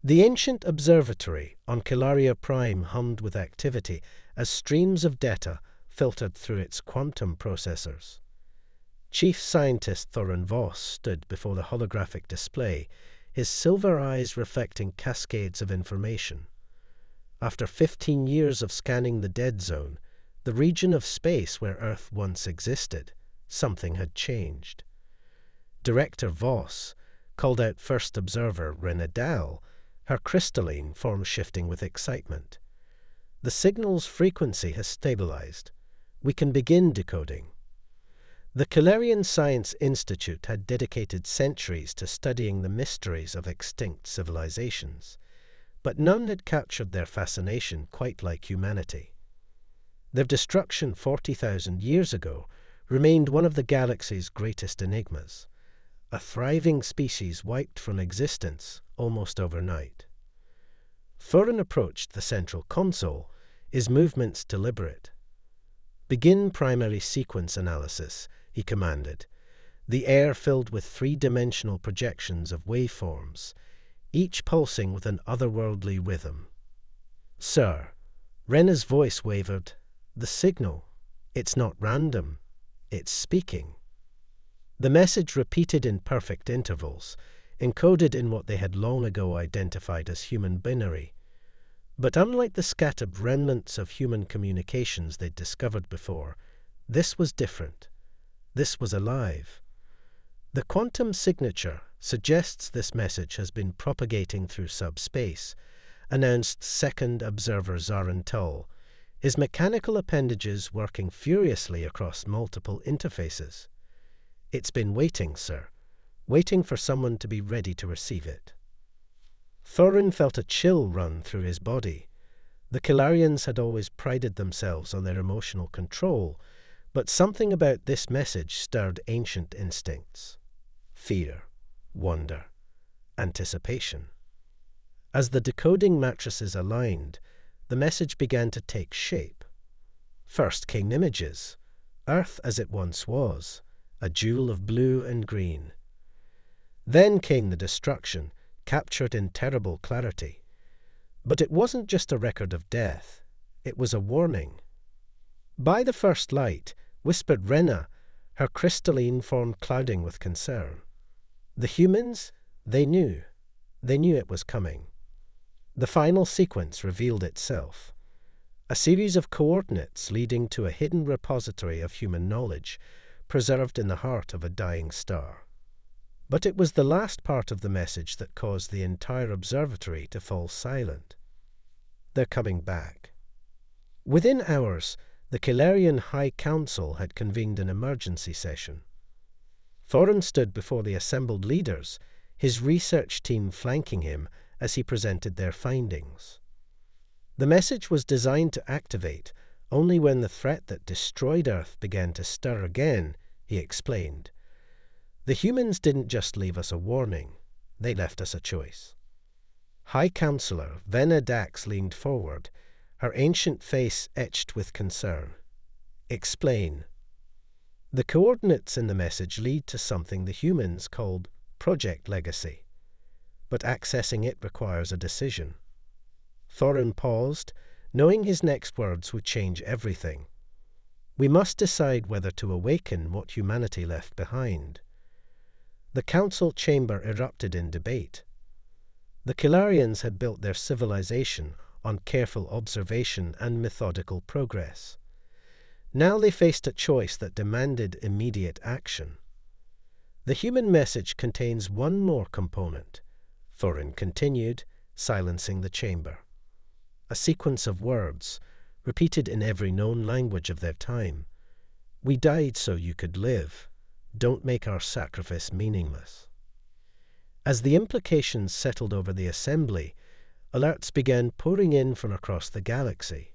The ancient observatory on Calaria Prime hummed with activity as streams of data filtered through its quantum processors. Chief Scientist Thorin Voss stood before the holographic display, his silver eyes reflecting cascades of information. After 15 years of scanning the dead zone, the region of space where Earth once existed, something had changed. Director Voss called out first observer Renadal, her crystalline form shifting with excitement. The signal's frequency has stabilized. We can begin decoding. The Calarian Science Institute had dedicated centuries to studying the mysteries of extinct civilizations, but none had captured their fascination quite like humanity. Their destruction 40,000 years ago remained one of the galaxy's greatest enigmas, a thriving species wiped from existence almost overnight. Thorin approached the central console, his movements deliberate. "Begin primary sequence analysis," he commanded, the air filled with three-dimensional projections of waveforms, each pulsing with an otherworldly rhythm. "Sir," Rena's voice wavered, "the signal, it's not random, it's speaking." The message repeated in perfect intervals, encoded in what they had long ago identified as human binary. But unlike the scattered remnants of human communications they'd discovered before, this was different. This was alive. The quantum signature suggests this message has been propagating through subspace, announced second observer Zarin Tull, his mechanical appendages working furiously across multiple interfaces. "It's been waiting, sir, waiting for someone to be ready to receive it." Thorin felt a chill run through his body. The Calarians had always prided themselves on their emotional control, but something about this message stirred ancient instincts. Fear, wonder, anticipation. As the decoding matrices aligned, the message began to take shape. First came images, Earth as it once was, a jewel of blue and green. Then came the destruction, captured in terrible clarity. But it wasn't just a record of death, it was a warning. "By the first light," whispered Rena, her crystalline form clouding with concern. The humans, they knew it was coming. The final sequence revealed itself. A series of coordinates leading to a hidden repository of human knowledge, preserved in the heart of a dying star. But it was the last part of the message that caused the entire observatory to fall silent. "They're coming back." Within hours, the Calarian High Council had convened an emergency session. Thorin stood before the assembled leaders, his research team flanking him as he presented their findings. The message was designed to activate only when the threat that destroyed Earth began to stir again, he explained. "The humans didn't just leave us a warning, they left us a choice." High Counselor Vena Dax leaned forward, her ancient face etched with concern. "Explain." "The coordinates in the message lead to something the humans called Project Legacy, but accessing it requires a decision." Thorin paused, knowing his next words would change everything. "We must decide whether to awaken what humanity left behind." The council chamber erupted in debate. The Calarians had built their civilization on careful observation and methodical progress. Now they faced a choice that demanded immediate action. "The human message contains one more component," Thorin continued, silencing the chamber. "A sequence of words, repeated in every known language of their time. 'We died so you could live. Don't make our sacrifice meaningless.'" As the implications settled over the assembly, alerts began pouring in from across the galaxy.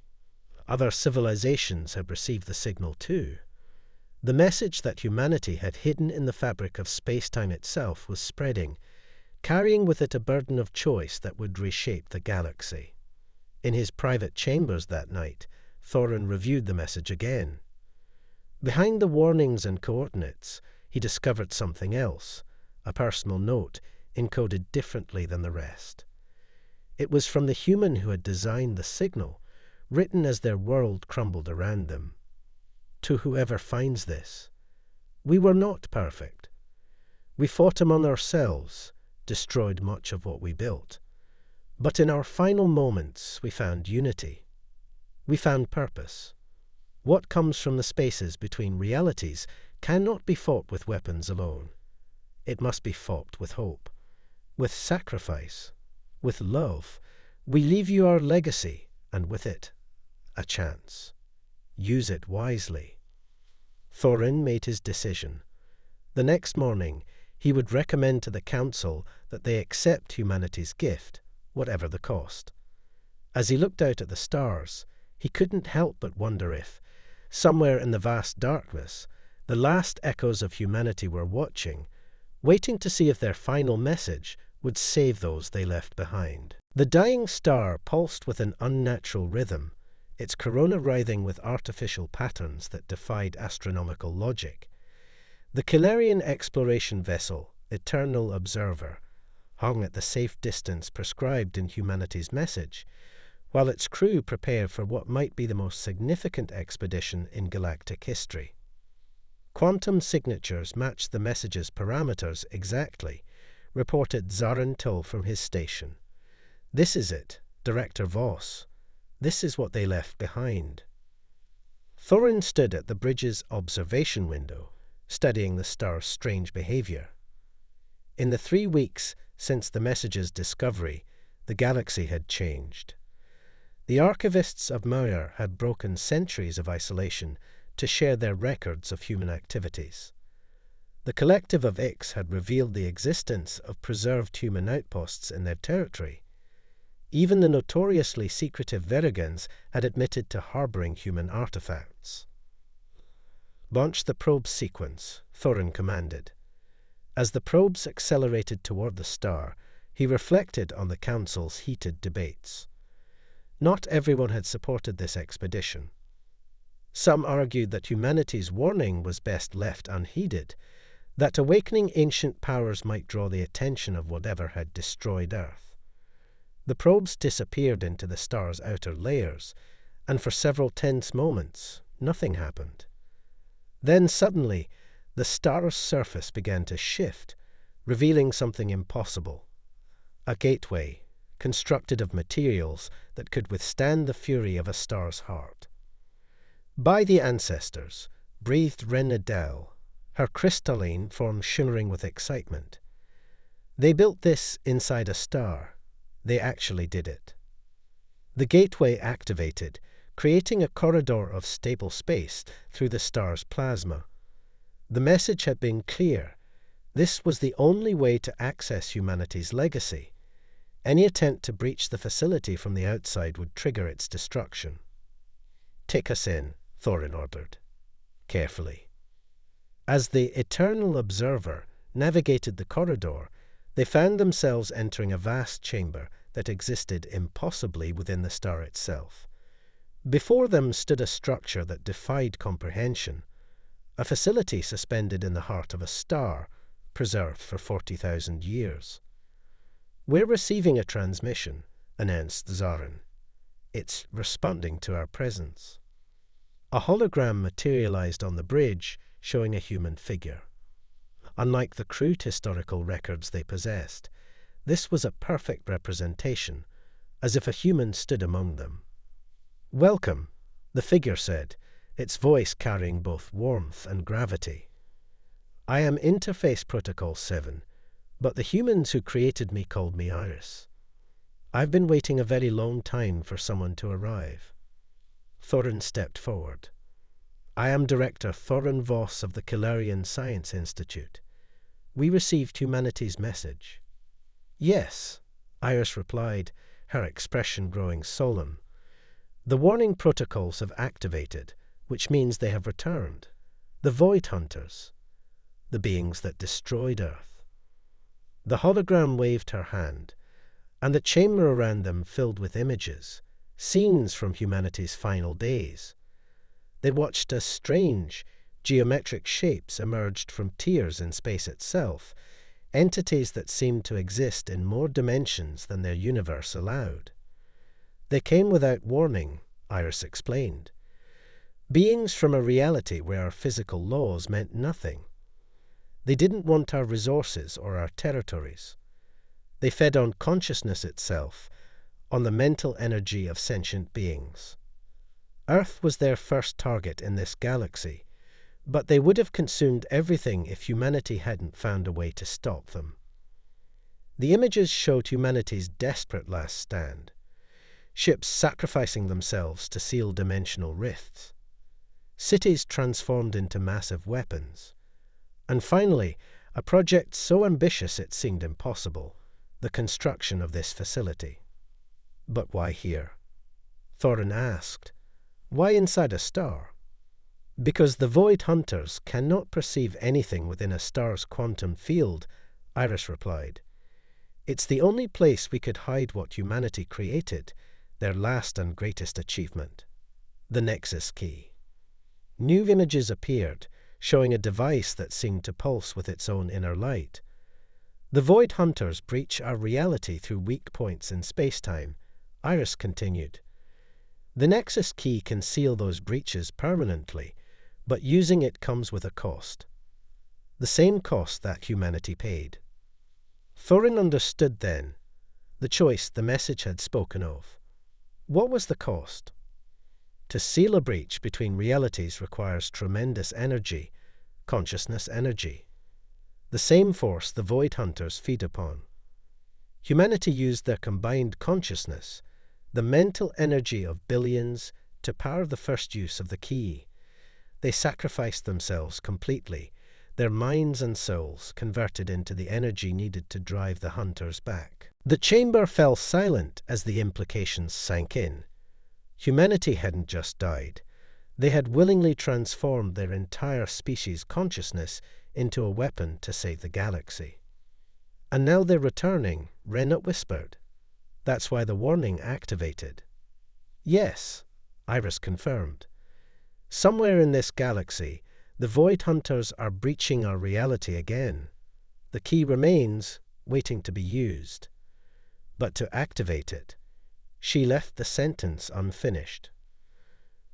Other civilizations had received the signal too. The message that humanity had hidden in the fabric of space-time itself was spreading, carrying with it a burden of choice that would reshape the galaxy. In his private chambers that night, Thorin reviewed the message again. Behind the warnings and coordinates, he discovered something else, a personal note encoded differently than the rest. It was from the human who had designed the signal, written as their world crumbled around them. To whoever finds this, we were not perfect. We fought among ourselves, destroyed much of what we built. But in our final moments, we found unity. We found purpose. What comes from the spaces between realities cannot be fought with weapons alone. It must be fought with hope, with sacrifice, with love. We leave you our legacy, and with it, a chance. Use it wisely. Thorin made his decision. The next morning, he would recommend to the council that they accept humanity's gift, whatever the cost. As he looked out at the stars, he couldn't help but wonder if, somewhere in the vast darkness, the last echoes of humanity were watching, waiting to see if their final message would save those they left behind. The dying star pulsed with an unnatural rhythm, its corona writhing with artificial patterns that defied astronomical logic. The Kilarian exploration vessel, Eternal Observer, hung at the safe distance prescribed in humanity's message, while its crew prepared for what might be the most significant expedition in galactic history. Quantum signatures matched the message's parameters exactly, reported Zarin Tull from his station. This is it, Director Voss. This is what they left behind. Thorin stood at the bridge's observation window, studying the star's strange behavior. In the 3 weeks since the message's discovery, the galaxy had changed. The archivists of Mauer had broken centuries of isolation to share their records of human activities. The collective of Ix had revealed the existence of preserved human outposts in their territory. Even the notoriously secretive Verigans had admitted to harboring human artifacts. "Launch the probe sequence," Thorin commanded. As the probes accelerated toward the star, he reflected on the Council's heated debates. Not everyone had supported this expedition. Some argued that humanity's warning was best left unheeded, that awakening ancient powers might draw the attention of whatever had destroyed Earth. The probes disappeared into the star's outer layers, and for several tense moments, nothing happened. Then suddenly, the star's surface began to shift, revealing something impossible. A gateway, constructed of materials that could withstand the fury of a star's heart. By the ancestors, breathed Renadel, her crystalline form shimmering with excitement. They built this inside a star. They actually did it. The gateway activated, creating a corridor of stable space through the star's plasma. The message had been clear. This was the only way to access humanity's legacy. Any attempt to breach the facility from the outside would trigger its destruction. "Take us in," Thorin ordered, carefully. As the Eternal Observer navigated the corridor, they found themselves entering a vast chamber that existed impossibly within the star itself. Before them stood a structure that defied comprehension, a facility suspended in the heart of a star, preserved for 40,000 years. "We're receiving a transmission," announced Zarin. "It's responding to our presence." A hologram materialized on the bridge, showing a human figure. Unlike the crude historical records they possessed, this was a perfect representation, as if a human stood among them. "Welcome," the figure said, its voice carrying both warmth and gravity. "I am Interface Protocol 7, but the humans who created me called me Iris. I've been waiting a very long time for someone to arrive." Thorin stepped forward. "I am Director Thorin Voss of the Kilarian Science Institute. We received humanity's message." "Yes," Iris replied, her expression growing solemn. "The warning protocols have activated, which means they have returned. The Void Hunters, the beings that destroyed Earth." The hologram waved her hand, and the chamber around them filled with images, scenes from humanity's final days. They watched as strange, geometric shapes emerged from tears in space itself, entities that seemed to exist in more dimensions than their universe allowed. They came without warning, Iris explained. Beings from a reality where our physical laws meant nothing. They didn't want our resources or our territories. They fed on consciousness itself, on the mental energy of sentient beings. Earth was their first target in this galaxy, but they would have consumed everything if humanity hadn't found a way to stop them. The images showed humanity's desperate last stand, ships sacrificing themselves to seal dimensional rifts, cities transformed into massive weapons, and finally, a project so ambitious it seemed impossible, the construction of this facility. But why here? Thorin asked. Why inside a star? Because the Void Hunters cannot perceive anything within a star's quantum field, Iris replied. It's the only place we could hide what humanity created, their last and greatest achievement. The Nexus Key. New images appeared, showing a device that seemed to pulse with its own inner light. The Void Hunters breach our reality through weak points in space-time, Iris continued. The Nexus Key can seal those breaches permanently, but using it comes with a cost. The same cost that humanity paid. Thorin understood then the choice the message had spoken of. What was the cost? To seal a breach between realities requires tremendous energy, consciousness energy. The same force the Void Hunters feed upon. Humanity used their combined consciousness, the mental energy of billions, to power the first use of the key. They sacrificed themselves completely, their minds and souls converted into the energy needed to drive the hunters back. The chamber fell silent as the implications sank in. Humanity hadn't just died. They had willingly transformed their entire species' consciousness into a weapon to save the galaxy. And now they're returning, Rennet whispered. That's why the warning activated. Yes, Iris confirmed. Somewhere in this galaxy, the Void Hunters are breaching our reality again. The key remains, waiting to be used. But to activate it, she left the sentence unfinished.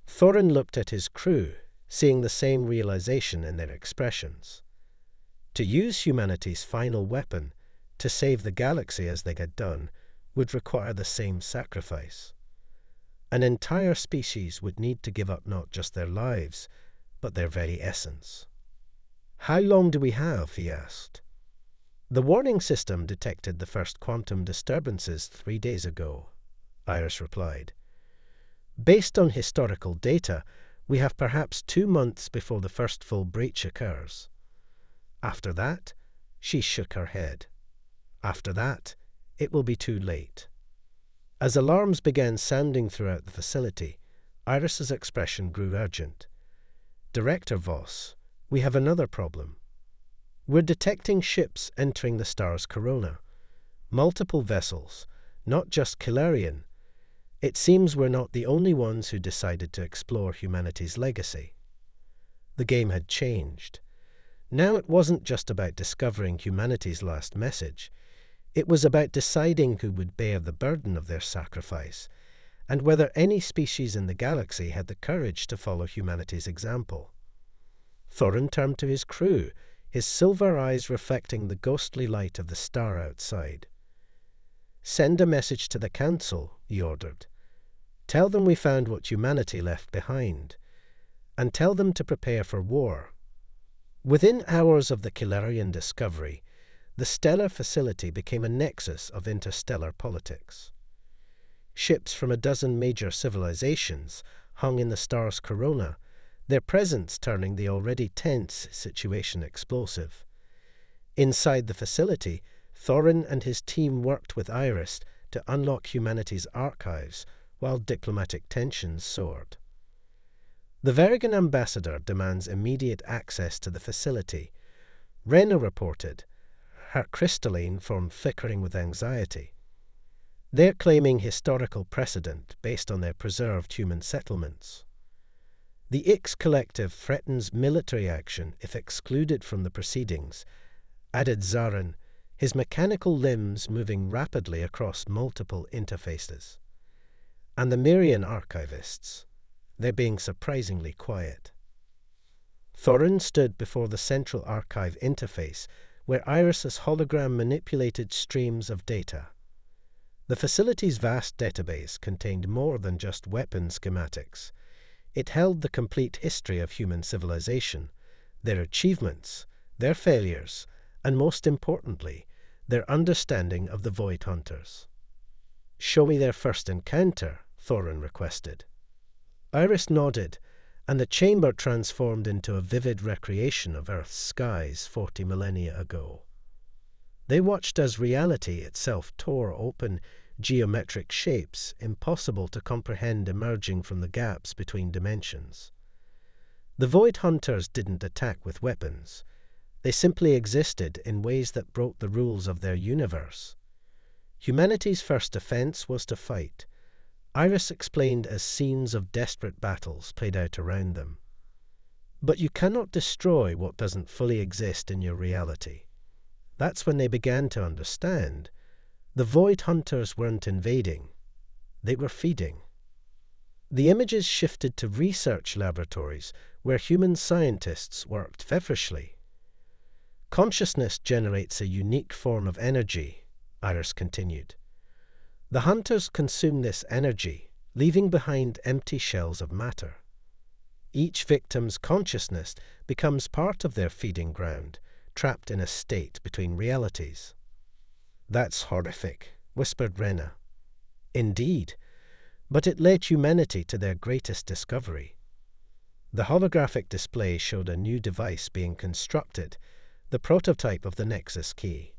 Thorin looked at his crew, seeing the same realization in their expressions. To use humanity's final weapon, to save the galaxy as they had done, would require the same sacrifice. An entire species would need to give up not just their lives, but their very essence. How long do we have? He asked. The warning system detected the first quantum disturbances 3 days ago, Iris replied. Based on historical data, we have perhaps 2 months before the first full breach occurs. After that, she shook her head. After that, it will be too late. As alarms began sounding throughout the facility, Iris's expression grew urgent. Director Voss, we have another problem. We're detecting ships entering the star's corona. Multiple vessels, not just Kilarian. It seems we're not the only ones who decided to explore humanity's legacy. The game had changed. Now it wasn't just about discovering humanity's last message. It was about deciding who would bear the burden of their sacrifice, and whether any species in the galaxy had the courage to follow humanity's example. Thorin turned to his crew, his silver eyes reflecting the ghostly light of the star outside. Send a message to the Council, he ordered. Tell them we found what humanity left behind, and tell them to prepare for war. Within hours of the Kilarian discovery, the stellar facility became a nexus of interstellar politics. Ships from a dozen major civilizations hung in the star's corona, their presence turning the already tense situation explosive. Inside the facility, Thorin and his team worked with Iris to unlock humanity's archives while diplomatic tensions soared. The Verigan ambassador demands immediate access to the facility, Rena reported, her crystalline form flickering with anxiety. They're claiming historical precedent based on their preserved human settlements. The Ix Collective threatens military action if excluded from the proceedings, added Zarin, his mechanical limbs moving rapidly across multiple interfaces. And the Mirian archivists, they're being surprisingly quiet. Thorin stood before the central archive interface, where Iris's hologram manipulated streams of data. The facility's vast database contained more than just weapon schematics. It held the complete history of human civilization, their achievements, their failures, and most importantly, their understanding of the Void Hunters. "Show me their first encounter," Thorin requested. Iris nodded, and the chamber transformed into a vivid recreation of Earth's skies 40 millennia ago. They watched as reality itself tore open geometric shapes impossible to comprehend emerging from the gaps between dimensions. The Void Hunters didn't attack with weapons. They simply existed in ways that broke the rules of their universe. Humanity's first defense was to fight. Iris explained as scenes of desperate battles played out around them. But you cannot destroy what doesn't fully exist in your reality. That's when they began to understand. The Void Hunters weren't invading. They were feeding. The images shifted to research laboratories where human scientists worked feverishly. "Consciousness generates a unique form of energy," Iris continued. "The hunters consume this energy, leaving behind empty shells of matter. Each victim's consciousness becomes part of their feeding ground, trapped in a state between realities." "That's horrific," whispered Rena. "Indeed, but it led humanity to their greatest discovery." The holographic display showed a new device being constructed, the prototype of the Nexus key.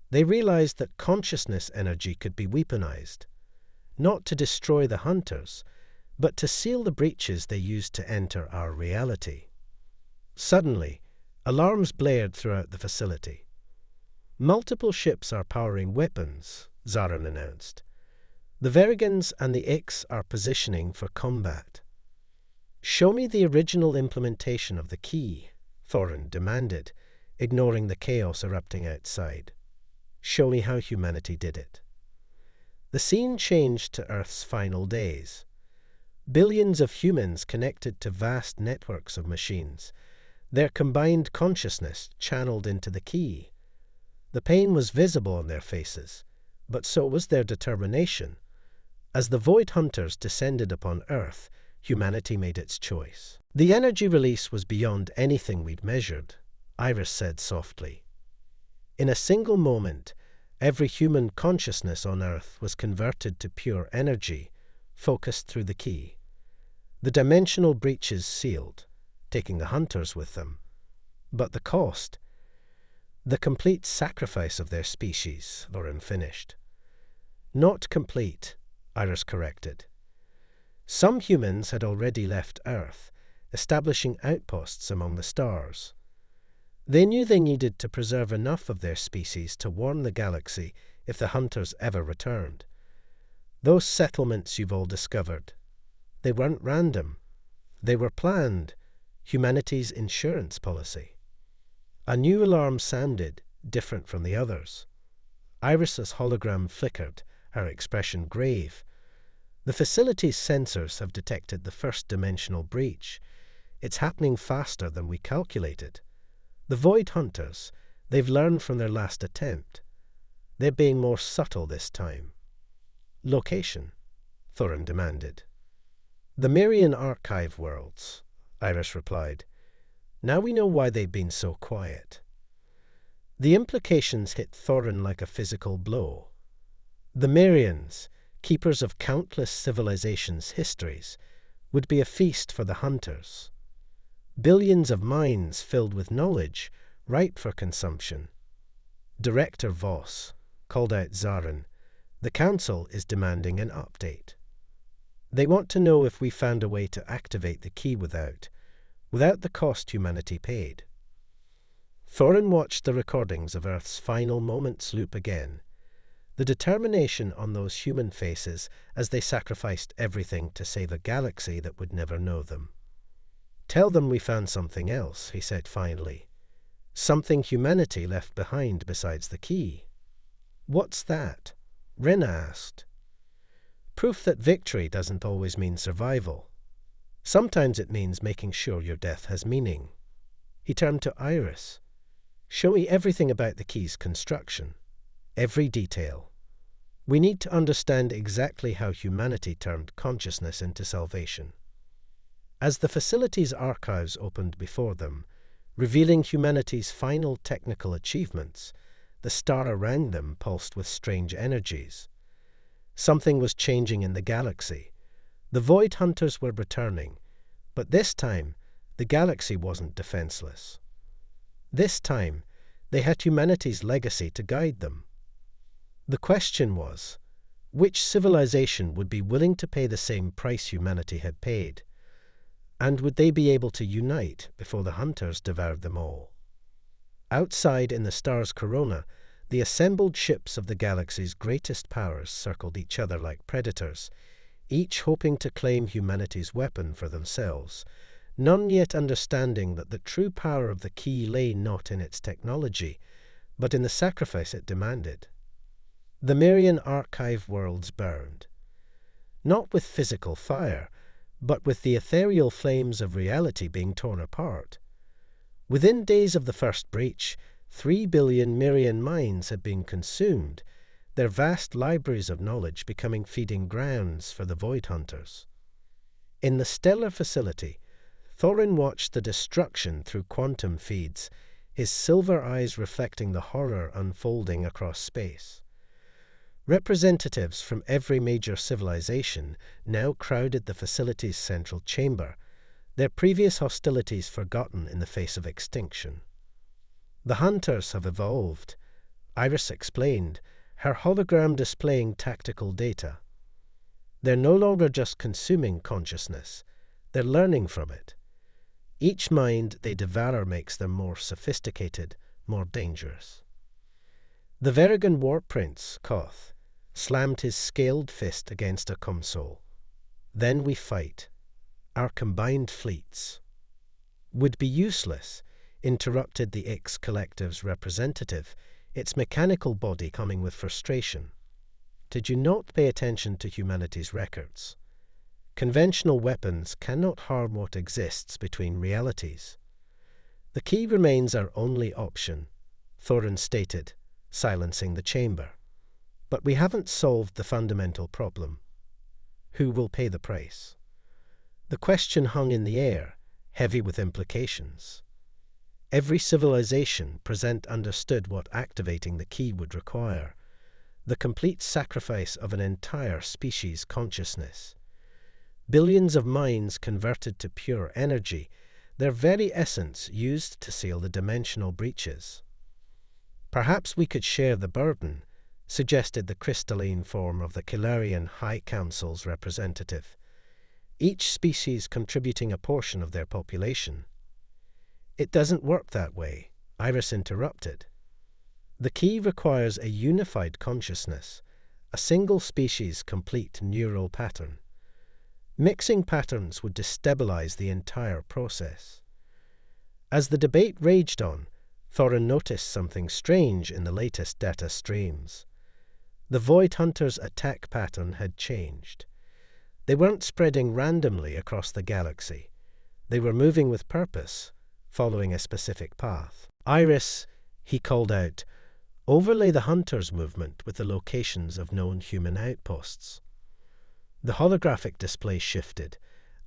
They realized that consciousness energy could be weaponized, not to destroy the hunters, but to seal the breaches they used to enter our reality. Suddenly, alarms blared throughout the facility. "Multiple ships are powering weapons," Zarin announced. "The Verigans and the Ix are positioning for combat." "Show me the original implementation of the key," Thorin demanded, ignoring the chaos erupting outside. "Show me how humanity did it." The scene changed to Earth's final days. Billions of humans connected to vast networks of machines, their combined consciousness channeled into the key. The pain was visible on their faces, but so was their determination. As the Void Hunters descended upon Earth, humanity made its choice. "The energy release was beyond anything we'd measured," Iris said softly. "In a single moment, every human consciousness on Earth was converted to pure energy, focused through the key. The dimensional breaches sealed, taking the hunters with them. But the cost? The complete sacrifice of their species," Thorin finished. "Not complete," Iris corrected. "Some humans had already left Earth, establishing outposts among the stars. They knew they needed to preserve enough of their species to warn the galaxy if the hunters ever returned. Those settlements you've all discovered, they weren't random. They were planned, humanity's insurance policy." A new alarm sounded, different from the others. Iris's hologram flickered, her expression grave. "The facility's sensors have detected the first dimensional breach. It's happening faster than we calculated. The Void Hunters, they've learned from their last attempt. They're being more subtle this time." "Location?" Thorin demanded. "The Mirian archive worlds," Iris replied. "Now we know why they've been so quiet." The implications hit Thorin like a physical blow. The Mirians, keepers of countless civilizations' histories, would be a feast for the hunters. Billions of minds filled with knowledge, ripe for consumption. Director Voss called out Zarin. "The Council is demanding an update. They want to know if we found a way to activate the key without the cost humanity paid." Thorin watched the recordings of Earth's final moments loop again. The determination on those human faces as they sacrificed everything to save a galaxy that would never know them. "Tell them we found something else," he said finally. Something humanity left behind besides the key. What's that? Rin asked. Proof that victory doesn't always mean survival. Sometimes it means making sure your death has meaning. He turned to Iris. Show me everything about the key's construction. Every detail. We need to understand exactly how humanity turned consciousness into salvation. As the facility's archives opened before them, revealing humanity's final technical achievements, the star around them pulsed with strange energies. Something was changing in the galaxy. The Void Hunters were returning, but this time the galaxy wasn't defenseless. This time they had humanity's legacy to guide them. The question was, which civilization would be willing to pay the same price humanity had paid? And would they be able to unite before the Hunters devoured them all? Outside in the star's corona, the assembled ships of the galaxy's greatest powers circled each other like predators, each hoping to claim humanity's weapon for themselves, none yet understanding that the true power of the key lay not in its technology, but in the sacrifice it demanded. The Merian archive worlds burned, not with physical fire, but with the ethereal flames of reality being torn apart. Within days of the first breach, 3 billion Merian minds had been consumed, their vast libraries of knowledge becoming feeding grounds for the Void Hunters. In the stellar facility, Thorin watched the destruction through quantum feeds, his silver eyes reflecting the horror unfolding across space. Representatives from every major civilization now crowded the facility's central chamber, their previous hostilities forgotten in the face of extinction. The Hunters have evolved, Iris explained, her hologram displaying tactical data. They're no longer just consuming consciousness, they're learning from it. Each mind they devour makes them more sophisticated, more dangerous. The Verigan War Prince, Koth, slammed his scaled fist against a console. Then we fight. Our combined fleets. Would be useless, interrupted the Ix Collective's representative, its mechanical body coming with frustration. Did you not pay attention to humanity's records? Conventional weapons cannot harm what exists between realities. The key remains our only option, Thorin stated, silencing the chamber. But we haven't solved the fundamental problem. Who will pay the price? The question hung in the air, heavy with implications. Every civilization present understood what activating the key would require, the complete sacrifice of an entire species' consciousness. Billions of minds converted to pure energy, their very essence used to seal the dimensional breaches. Perhaps we could share the burden, suggested the crystalline form of the Kilarian High Council's representative, each species contributing a portion of their population. It doesn't work that way, Iris interrupted. The key requires a unified consciousness, a single species' complete neural pattern. Mixing patterns would destabilize the entire process. As the debate raged on, Thorin noticed something strange in the latest data streams. The Void Hunters' attack pattern had changed. They weren't spreading randomly across the galaxy. They were moving with purpose, following a specific path. Iris, he called out, overlay the Hunters' movement with the locations of known human outposts. The holographic display shifted,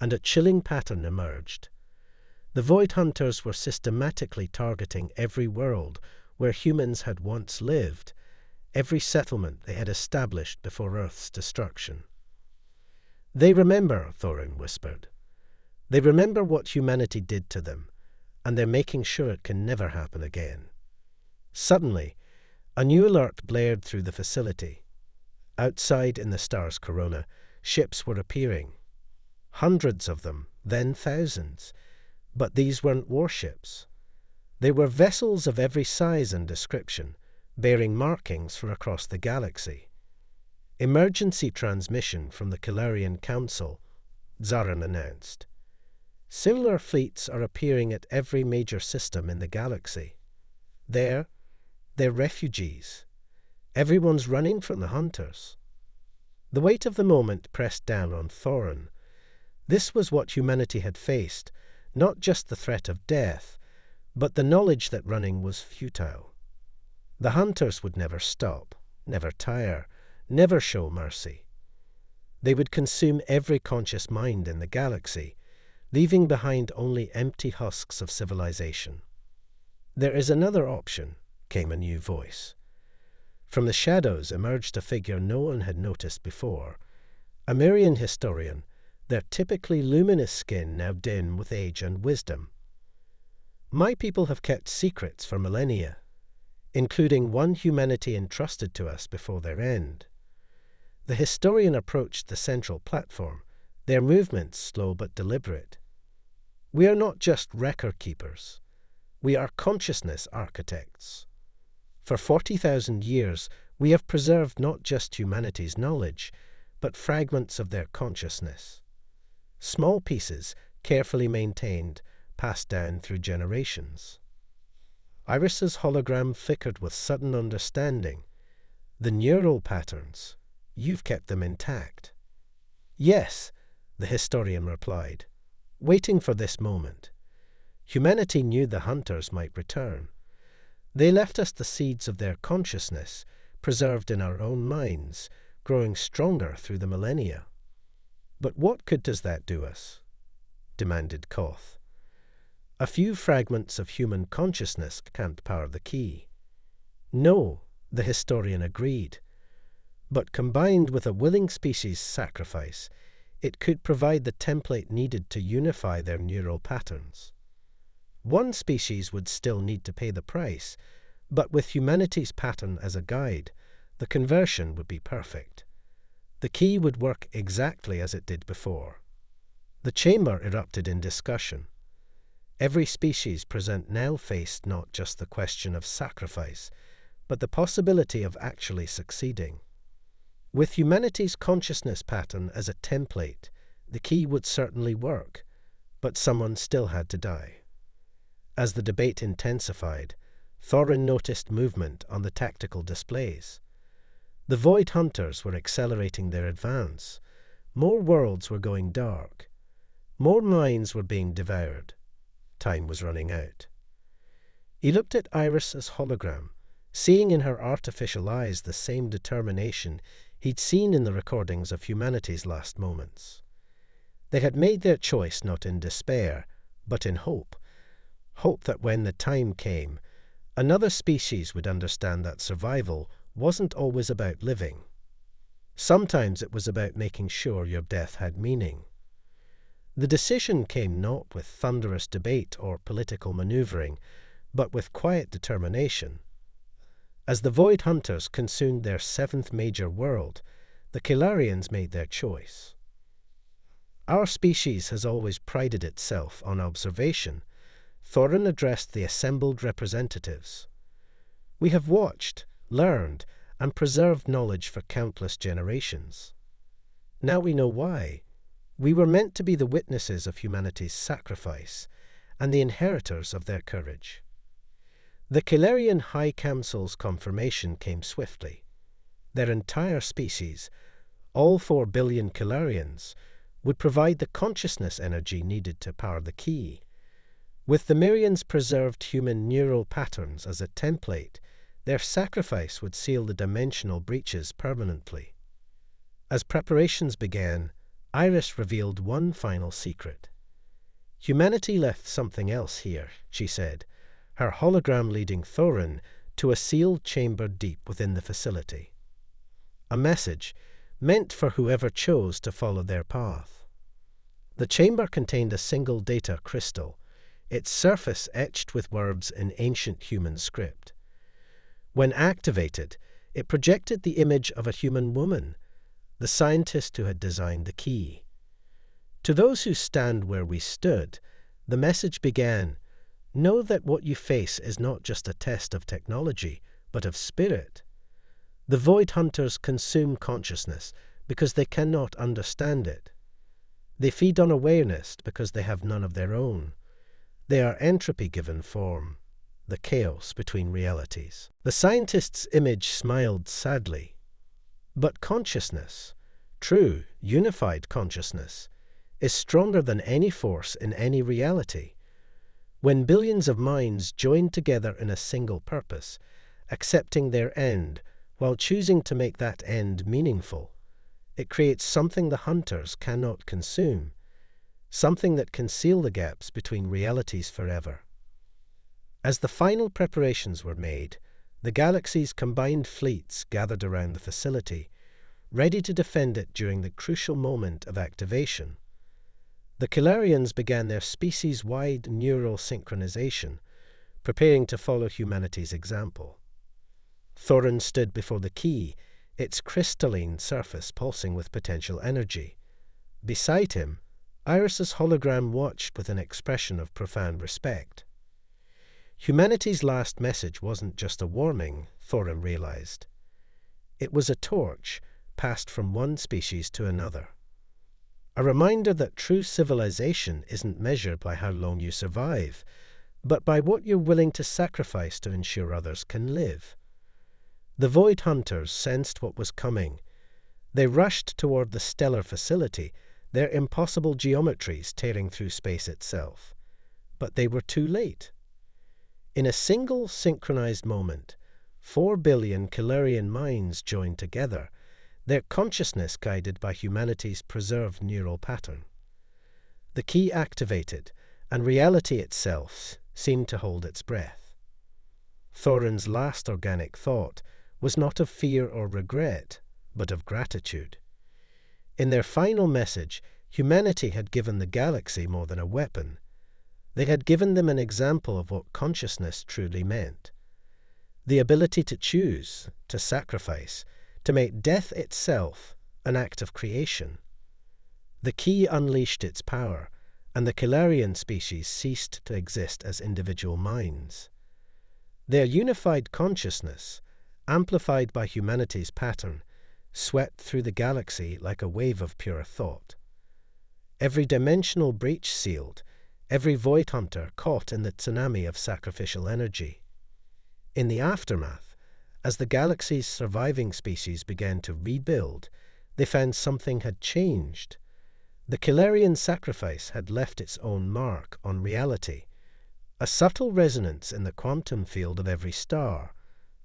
and a chilling pattern emerged. The Void Hunters were systematically targeting every world where humans had once lived, every settlement they had established before Earth's destruction. They remember, Thorin whispered. They remember what humanity did to them, and they're making sure it can never happen again. Suddenly, a new alert blared through the facility. Outside in the star's corona, ships were appearing. Hundreds of them, then thousands. But these weren't warships. They were vessels of every size and description, bearing markings from across the galaxy. Emergency transmission from the Kilarian Council, Zaran announced. Similar fleets are appearing at every major system in the galaxy. There, they're refugees. Everyone's running from the hunters. The weight of the moment pressed down on Thorin. This was what humanity had faced, not just the threat of death, but the knowledge that running was futile. The hunters would never stop, never tire, never show mercy. They would consume every conscious mind in the galaxy, leaving behind only empty husks of civilization. "There is another option," came a new voice. From the shadows emerged a figure no one had noticed before, a Mirian historian, their typically luminous skin now dim with age and wisdom. "My people have kept secrets for millennia, including one humanity entrusted to us before their end." The historian approached the central platform, their movements slow but deliberate. "We are not just record keepers. We are consciousness architects. For 40,000 years, we have preserved not just humanity's knowledge, but fragments of their consciousness. Small pieces, carefully maintained, passed down through generations." Iris's hologram flickered with sudden understanding. "The neural patterns, you've kept them intact." "Yes," the historian replied, waiting for this moment. "Humanity knew the hunters might return. They left us the seeds of their consciousness, preserved in our own minds, growing stronger through the millennia." "But what good does that do us?" demanded Koth. "A few fragments of human consciousness can't power the key." "No," the historian agreed. "But combined with a willing species' sacrifice, it could provide the template needed to unify their neural patterns. One species would still need to pay the price, but with humanity's pattern as a guide, the conversion would be perfect. The key would work exactly as it did before." The chamber erupted in discussion. Every species present now faced not just the question of sacrifice, but the possibility of actually succeeding. With humanity's consciousness pattern as a template, the key would certainly work, but someone still had to die. As the debate intensified, Thorin noticed movement on the tactical displays. The Void Hunters were accelerating their advance. More worlds were going dark. More minds were being devoured. Time was running out. He looked at Iris's hologram, seeing in her artificial eyes the same determination he'd seen in the recordings of humanity's last moments. They had made their choice not in despair, but in hope. Hope that when the time came, another species would understand that survival wasn't always about living. Sometimes it was about making sure your death had meaning. The decision came not with thunderous debate or political maneuvering, but with quiet determination. As the Void Hunters consumed their seventh major world, the Kilarians made their choice. "Our species has always prided itself on observation," Thorin addressed the assembled representatives. "We have watched, learned, and preserved knowledge for countless generations. Now we know why. We were meant to be the witnesses of humanity's sacrifice, and the inheritors of their courage." The Kilarian High Council's confirmation came swiftly. Their entire species, all 4 billion Kilarians, would provide the consciousness energy needed to power the key. With the Mirians' preserved human neural patterns as a template, their sacrifice would seal the dimensional breaches permanently. As preparations began, Iris revealed one final secret. "Humanity left something else here," she said, her hologram leading Thorin to a sealed chamber deep within the facility. A message meant for whoever chose to follow their path. The chamber contained a single data crystal, its surface etched with words in ancient human script. When activated, it projected the image of a human woman, the scientist who had designed the key. To those who stand where we stood, the message began, "Know that what you face is not just a test of technology, but of spirit. The Void Hunters consume consciousness because they cannot understand it. They feed on awareness because they have none of their own. They are entropy given form. the chaos between realities. The scientist's image smiled sadly. But consciousness, true, unified consciousness, is stronger than any force in any reality. When billions of minds join together in a single purpose, accepting their end while choosing to make that end meaningful, it creates something the hunters cannot consume, something that can seal the gaps between realities forever. As the final preparations were made, the galaxy's combined fleets gathered around the facility, ready to defend it during the crucial moment of activation. The Kilarians began their species-wide neural synchronization, preparing to follow humanity's example. Thorin stood before the key, its crystalline surface pulsing with potential energy. Beside him, Iris's hologram watched with an expression of profound respect. Humanity's last message wasn't just a warning, Thorin realized. It was a torch passed from one species to another. A reminder that true civilization isn't measured by how long you survive, but by what you're willing to sacrifice to ensure others can live. The Void Hunters sensed what was coming. They rushed toward the stellar facility, their impossible geometries tearing through space itself. But they were too late. In a single synchronized moment, 4 billion Kilarian minds joined together, their consciousness guided by humanity's preserved neural pattern. The key activated, and reality itself seemed to hold its breath. Thorin's last organic thought was not of fear or regret, but of gratitude. In their final message, humanity had given the galaxy more than a weapon. They had given them an example of what consciousness truly meant. The ability to choose, to sacrifice, to make death itself an act of creation. The key unleashed its power, and the Kilarian species ceased to exist as individual minds. Their unified consciousness, amplified by humanity's pattern, swept through the galaxy like a wave of pure thought. Every dimensional breach sealed, every Void Hunter caught in the tsunami of sacrificial energy. In the aftermath, as the galaxy's surviving species began to rebuild, they found something had changed. The Kilarian sacrifice had left its own mark on reality, a subtle resonance in the quantum field of every star,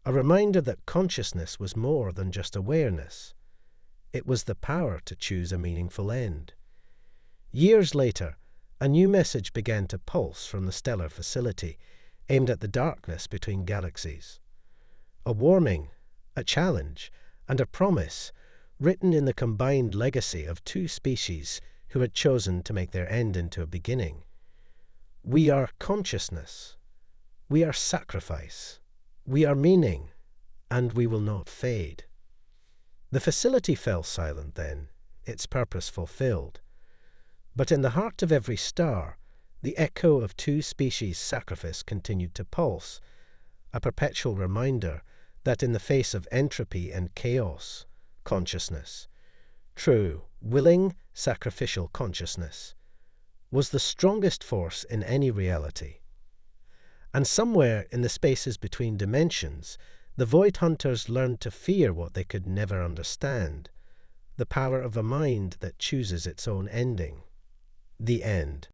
a reminder that consciousness was more than just awareness. It was the power to choose a meaningful end. Years later, a new message began to pulse from the stellar facility, aimed at the darkness between galaxies. A warning, a challenge, and a promise, written in the combined legacy of 2 species who had chosen to make their end into a beginning. We are consciousness. We are sacrifice. We are meaning, and we will not fade. The facility fell silent then, its purpose fulfilled. But in the heart of every star, the echo of 2 species' sacrifice continued to pulse, a perpetual reminder that in the face of entropy and chaos, consciousness, true, willing, sacrificial consciousness, was the strongest force in any reality. And somewhere in the spaces between dimensions, the Void Hunters learned to fear what they could never understand, the power of a mind that chooses its own ending. The end.